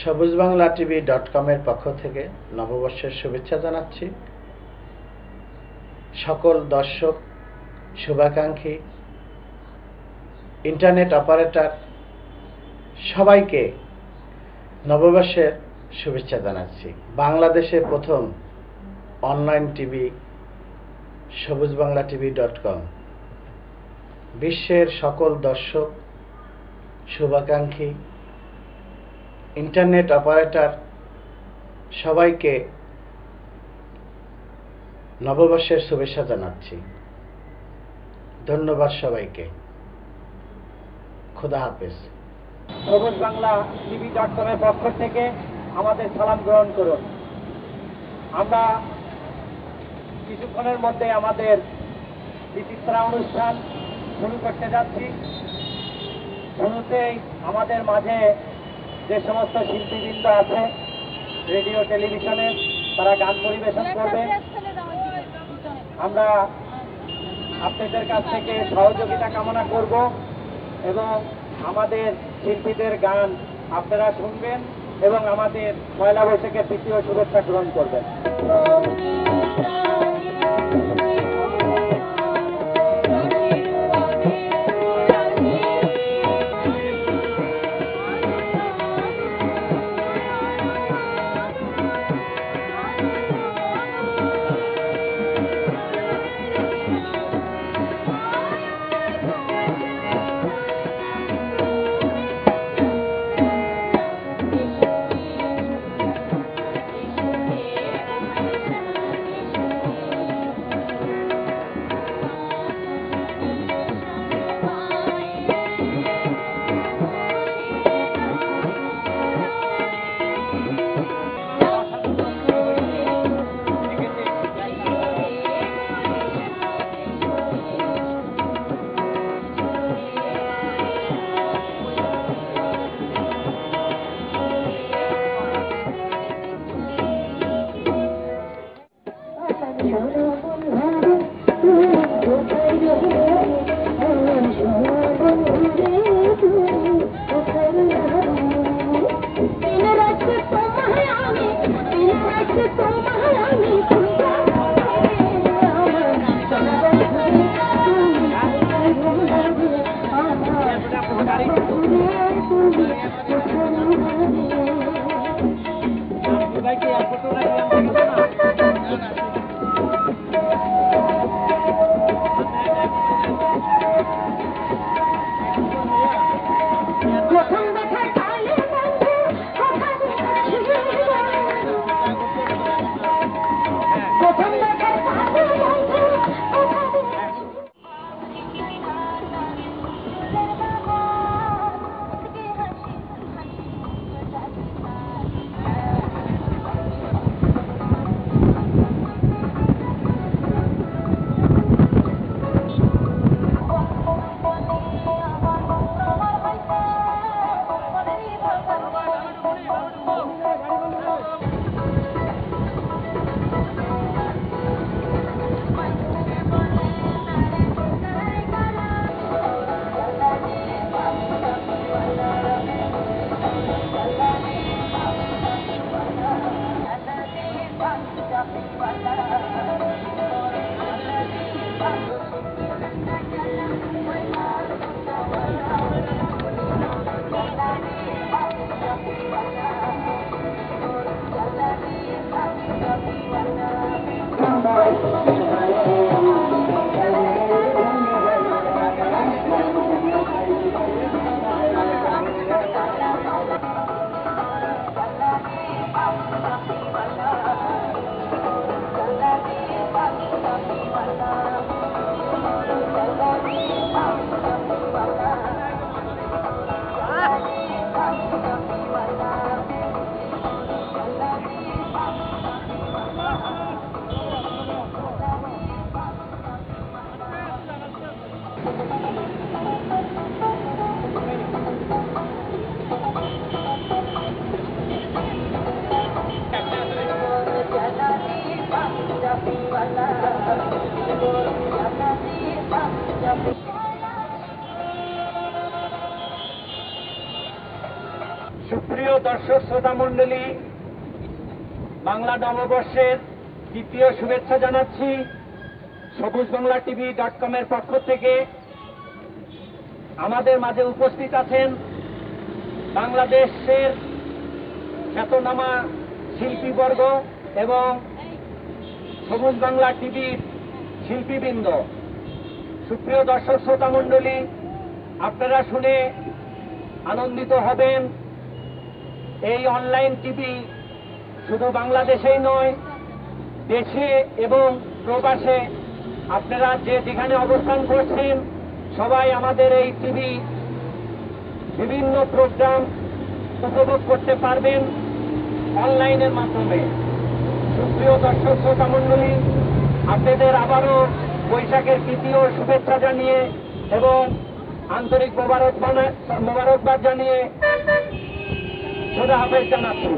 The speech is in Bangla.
সবুজ বাংলা টিভি.com-এর পক্ষ থেকে নববর্ষের শুভেচ্ছা জানাচ্ছি। সকল দর্শক, শুভাকাঙ্ক্ষী, ইন্টারনেট অপারেটর সবাইকে নববর্ষের শুভেচ্ছা জানাচ্ছি। বাংলাদেশের প্রথম অনলাইন টিভি সবুজ বাংলা টিভি.com বিশ্বের সকল দর্শক, শুভাকাঙ্ক্ষী, ইন্টারনেট অপারেটর সবাইকে নববর্ষের শুভেচ্ছা জানাচ্ছি। ধন্যবাদ সবাইকে। খোদা হাফেজ। সবুজ বাংলা টিভি.com-এর পক্ষ থেকে আমাদের সালাম গ্রহণ করুন। আমরা কিছুক্ষণের মধ্যে আমাদের বিচিত্রা অনুষ্ঠান শুরু করতে যাচ্ছি। শুরুতেই আমাদের মাঝে যে সমস্ত শিল্পীবৃন্দ আছে রেডিও টেলিভিশনে, তারা গান পরিবেশন করবে। আমরা আপনাদের কাছ থেকে সহযোগিতা কামনা করব এবং আমাদের শিল্পীদের গান আপনারা শুনবেন এবং আমাদের পয়লা বৈশাখের তৃতীয় শুভেচ্ছা গ্রহণ করবেন। সুপ্রিয় দর্শক শ্রোতা মণ্ডলী, বাংলা নববর্ষের দ্বিতীয় শুভেচ্ছা জানাচ্ছি সবুজ বাংলা TV.com এর পক্ষ থেকে। আমাদের মাঝে উপস্থিত আছেন বাংলাদেশের খ্যাতনামা শিল্পীবর্গ এবং সবুজ বাংলা টিভির শিল্পীবৃন্দ। সুপ্রিয় দর্শক শ্রোতা মণ্ডলী, আপনারা শুনে আনন্দিত হবেন। এই অনলাইন টিভি শুধু বাংলাদেশেই নয়, দেশে এবং প্রবাসে আপনারা যেখানে অবস্থান করছেন সবাই আমাদের এই টিভি বিভিন্ন প্রোগ্রাম উপভোগ করতে পারবেন অনলাইনের মাধ্যমে। সুপ্রিয় দর্শক শ্রোতা মণ্ডলী, আপনাদের আবারও বৈশাখের তৃতীয় শুভেচ্ছা জানিয়ে এবং আন্তরিক মোবারকবাদ জানিয়ে খোদা হাফেজ জানাচ্ছি।